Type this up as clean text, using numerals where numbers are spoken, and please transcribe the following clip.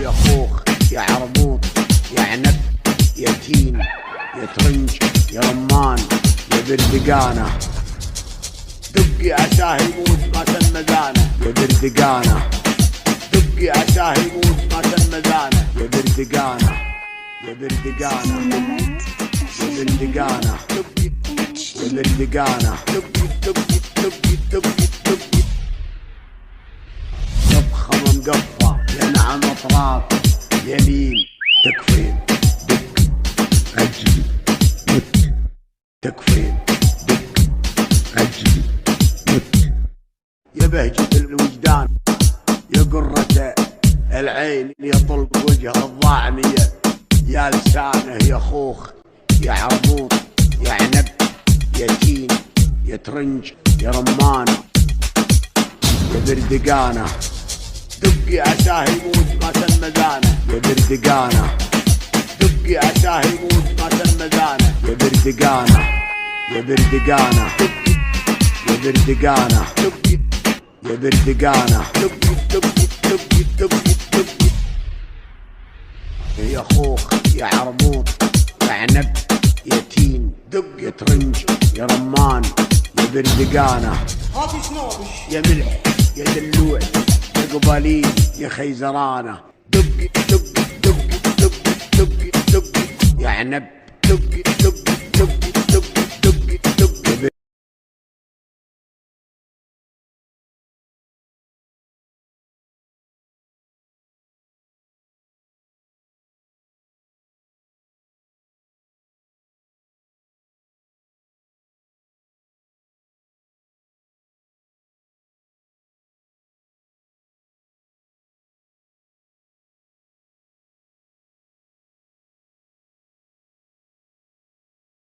يا خوخ يا عربوط يا عنب يا تين يا ترنج يا رمان يا بردقانة. دقي عساه يموت ما تنمذانه يا بردقانة. دقي عساه يموت ما تنمذانه يا بردقانة. يا بردقانة يا بردقانة يا بردقانة. دقي دقي دقي دقي دقي طبخة مقفة يا نعم اطراف يمين تكفين دق عجلي مت تكفين دق عجلي مت. يا بهجة الوجدان يا قرة العين يا طلق وجه الضاعنية يا لسانه يا خوخ يا عربوط يا عنب يا تين يا ترنج يا رمان يا بردقانة. دقي عساه يموت ما تنمذانه يا بردقانة. دقي عساه يموت ما تنمذانه يا بردقانة. يا بردقانة يا بردقانة يا بردقانة. دقي دقي دقي دقي دقي يا خوخ يا عربوط يا عنب يا تين دق يا ترنج يا رمان يا بردقانة. يا ملح يا دلوع يا قبالين يا خيزرانة. دقي دقي دقي دقي دقي دقي يا عنب دقي دقي دقي